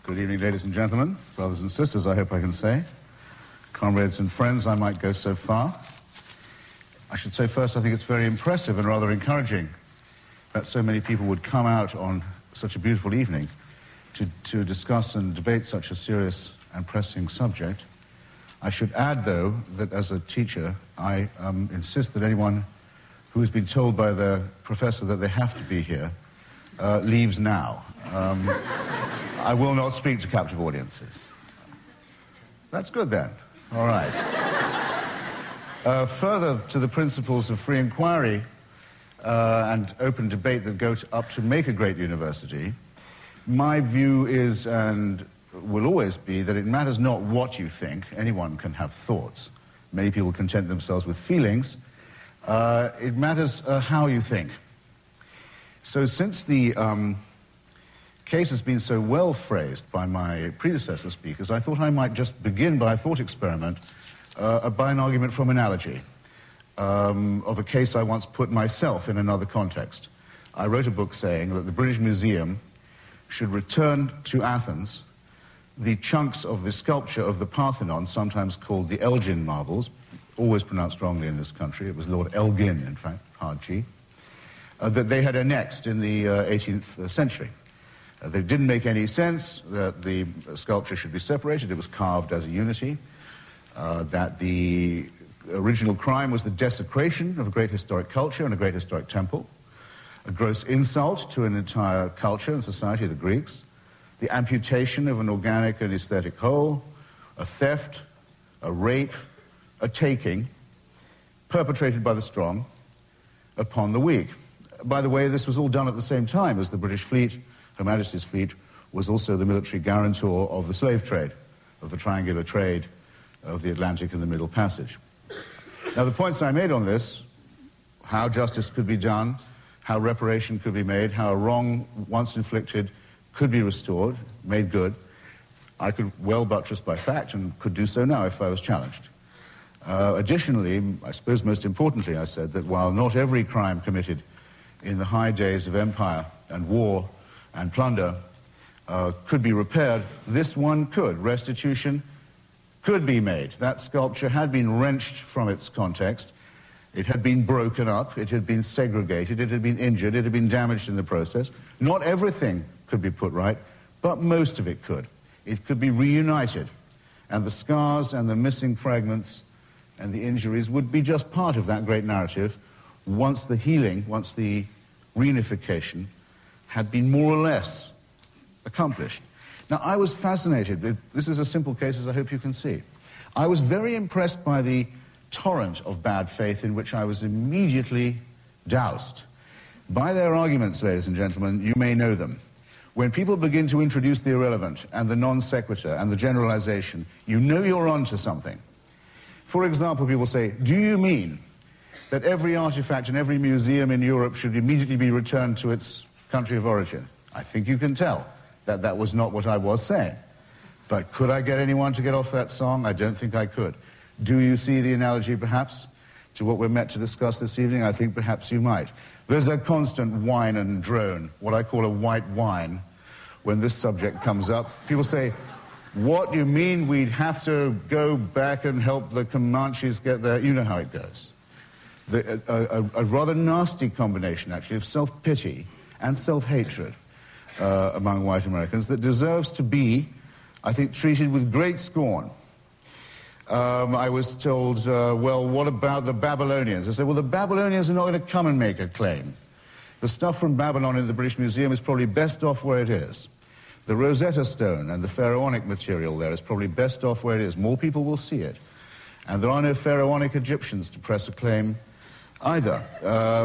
Good evening, ladies and gentlemen, brothers and sisters, I hope I can say. Comrades and friends, I might go so far. I should say first, I think it's very impressive and rather encouraging that so many people would come out on such a beautiful evening to discuss and debate such a serious and pressing subject. I should add, though, that as a teacher, I insist that anyone who has been told by their professor that they have to be here leaves now. I will not speak to captive audiences. That's good, then. All right. Further to the principles of free inquiry and open debate that go up to make a great university, my view is, and will always be, that it matters not what you think. Anyone can have thoughts. Many people content themselves with feelings. It matters how you think. So since the case has been so well phrased by my predecessor speakers, I thought I might just begin by a thought experiment, by an argument from analogy of a case I once put myself in another context. I wrote a book saying that the British Museum should return to Athens the chunks of the sculpture of the Parthenon, sometimes called the Elgin marbles, always pronounced wrongly in this country. It was Lord Elgin, in fact, hard G, that they had annexed in the 18th century. They didn't make any sense that the sculpture should be separated. It was carved as a unity. That the original crime was the desecration of a great historic culture and a great historic temple, a gross insult to an entire culture and society, the Greeks, the amputation of an organic and aesthetic whole, a theft, a rape, a taking, perpetrated by the strong upon the weak. By the way, this was all done at the same time as the British fleet, Her Majesty's fleet, was also the military guarantor of the slave trade, of the triangular trade of the Atlantic and the Middle Passage. Now, the points I made on this, how justice could be done, how reparation could be made, how a wrong once inflicted could be restored, made good, I could well buttress by fact and could do so now if I was challenged. Additionally, I suppose most importantly, I said that while not every crime committed in the high days of empire and war and plunder could be repaired, this one could. Restitution could be made. That sculpture had been wrenched from its context. It had been broken up. It had been segregated. It had been injured. It had been damaged in the process. Not everything could be put right, but most of it could. It could be reunited. And the scars and the missing fragments and the injuries would be just part of that great narrative once the healing, once the reunification had been more or less accomplished. Now, I was fascinated. This is a simple case, as I hope you can see. I was very impressed by the torrent of bad faith in which I was immediately doused. By their arguments, ladies and gentlemen, you may know them. When people begin to introduce the irrelevant and the non sequitur and the generalization, you know you're onto something. For example, people say, do you mean that every artifact in every museum in Europe should immediately be returned to its country of origin? I think you can tell that that was not what I was saying. But could I get anyone to get off that song? I don't think I could. Do you see the analogy, perhaps, to what we're meant to discuss this evening? I think perhaps you might. There's a constant whine and drone, what I call a white whine, when this subject comes up. People say, what do you mean we'd have to go back and help the Comanches get there? You know how it goes. A rather nasty combination, actually, of self-pity and self-hatred among white Americans that deserves to be, I think, treated with great scorn. I was told, well, what about the Babylonians? I said, well, the Babylonians are not going to come and make a claim. The stuff from Babylon in the British Museum is probably best off where it is. The Rosetta Stone and the pharaonic material there is probably best off where it is. More people will see it. And there are no pharaonic Egyptians to press a claim either.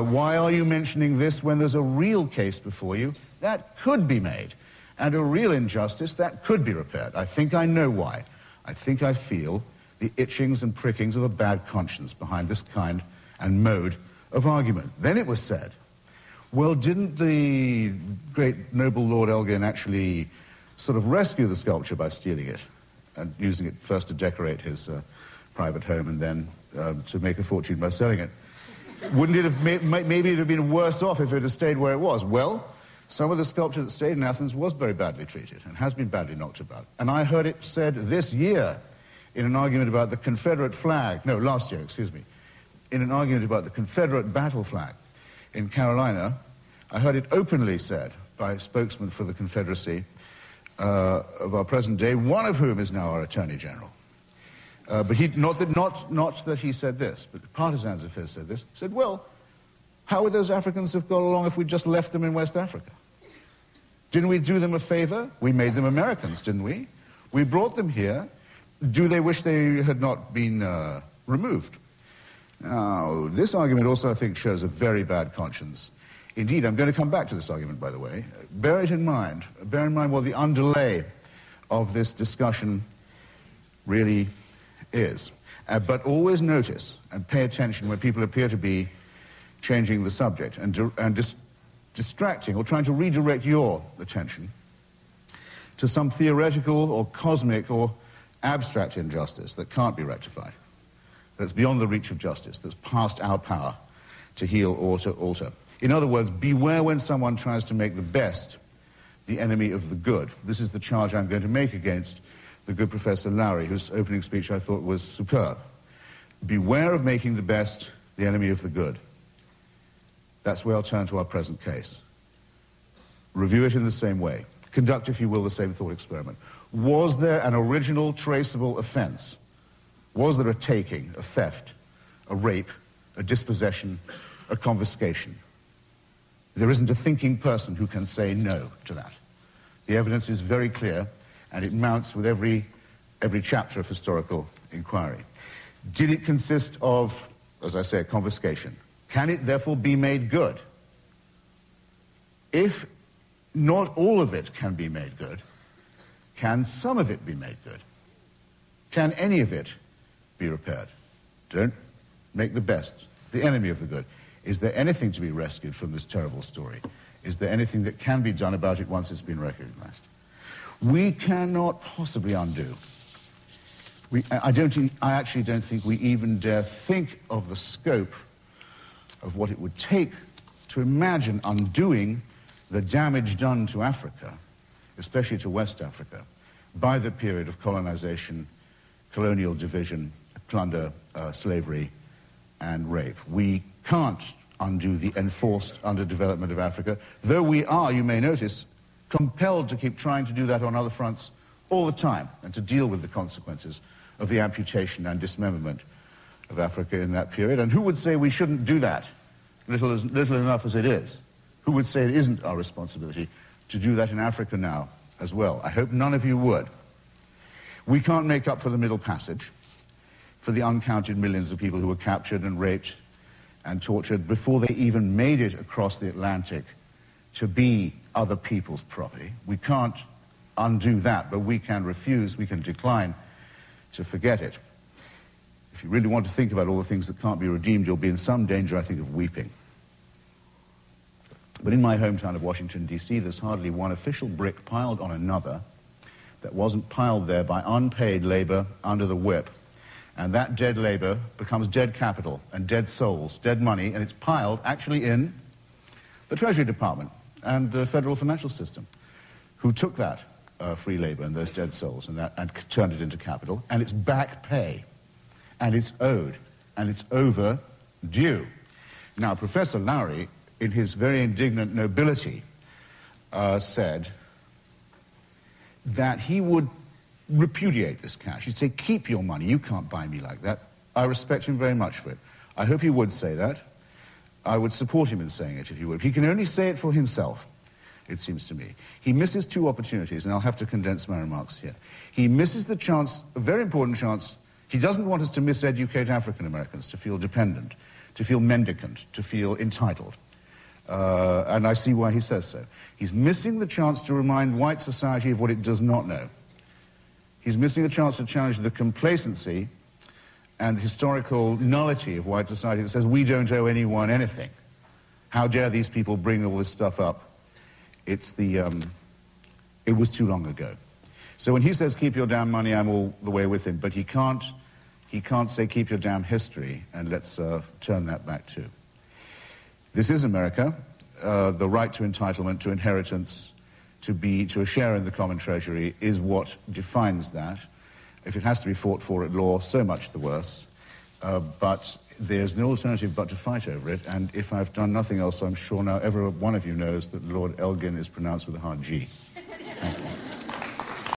Why are you mentioning this when there's a real case before you that could be made, and a real injustice that could be repaired? I think I know why. I think I feel the itchings and prickings of a bad conscience behind this kind and mode of argument. Then it was said, well, didn't the great noble Lord Elgin actually sort of rescue the sculpture by stealing it and using it first to decorate his private home and then to make a fortune by selling it? Wouldn't it have, maybe it would have been worse off if it had stayed where it was? Well, Some of the sculpture that stayed in Athens was very badly treated and has been badly knocked about. And I heard it said this year in an argument about the Confederate flag, no, last year, excuse me, in an argument about the Confederate battle flag in Carolina, I heard it openly said by a spokesman for the Confederacy of our present day, one of whom is now our Attorney General. But not that he said this, but partisans of his said this, said, well, how would those Africans have got along if we just left them in West Africa? Didn't we do them a favor? We made them Americans, didn't we? We brought them here. Do they wish they had not been removed? Now, this argument also, I think, shows a very bad conscience. Indeed, I'm going to come back to this argument, by the way. Bear it in mind. Bear in mind what the underlay of this discussion really is. But always notice and pay attention when people appear to be changing the subject and distracting or trying to redirect your attention to some theoretical or cosmic or abstract injustice that can't be rectified, that's beyond the reach of justice, that's past our power to heal or to alter. In other words, beware when someone tries to make the best the enemy of the good. This is the charge I'm going to make against the good Professor Lowry, whose opening speech I thought was superb. Beware of making the best the enemy of the good. That's where I'll turn to our present case. Review it in the same way. Conduct, if you will, the same thought experiment. Was there an original traceable offense? Was there a taking, a theft, a rape, a dispossession, a confiscation? There isn't a thinking person who can say no to that. The evidence is very clear, and it mounts with every chapter of historical inquiry. Did it consist of, as I say, a confiscation? Can it therefore be made good? If not all of it can be made good, can some of it be made good? Can any of it be repaired? Don't make the best the enemy of the good. Is there anything to be rescued from this terrible story? Is there anything that can be done about it once it's been recognized? We cannot possibly undo. I actually don't think we even dare think of the scope of what it would take to imagine undoing the damage done to Africa, especially to West Africa, by the period of colonization, colonial division, plunder, slavery, and rape. We can't undo the enforced underdevelopment of Africa, though we are, you may notice, compelled to keep trying to do that on other fronts all the time and to deal with the consequences of the amputation and dismemberment of Africa in that period. And who would say we shouldn't do that, little enough as it is? Who would say it isn't our responsibility to do that in Africa now as well? I hope none of you would. We can't make up for the Middle Passage, for the uncounted millions of people who were captured and raped and tortured before they even made it across the Atlantic to be other people's property. We can't undo that, but we can refuse, we can decline to forget it. If you really want to think about all the things that can't be redeemed, you'll be in some danger, I think, of weeping. But in my hometown of Washington, D.C., there's hardly one official brick piled on another that wasn't piled there by unpaid labor under the whip. And that dead labor becomes dead capital and dead souls, dead money, and it's piled actually in the Treasury Department and the federal financial system, who took that free labor and those dead souls and turned it into capital, and it's back pay, and it's owed, and it's overdue. Now, Professor Lowry, in his very indignant nobility, said that he would repudiate this cash. He'd say, keep your money, you can't buy me like that. I respect him very much for it. I hope he would say that. I would support him in saying it, if he would. He can only say it for himself, it seems to me. He misses two opportunities, and I'll have to condense my remarks here. He misses the chance, a very important chance. He doesn't want us to miseducate African Americans, to feel dependent, to feel mendicant, to feel entitled. And I see why he says so. He's missing the chance to remind white society of what it does not know. He's missing a chance to challenge the complacency and the historical nullity of white society that says we don't owe anyone anything. How dare these people bring all this stuff up? It was too long ago. So when he says keep your damn money, I'm all the way with him, but he can't say keep your damn history, and let's turn that back too. This is America. the right to entitlement, to inheritance, to a share in the common treasury is what defines that. If it has to be fought for at law, so much the worse. But there's no alternative but to fight over it, and if I've done nothing else, I'm sure now every one of you knows that Lord Elgin is pronounced with a hard G. Thank you.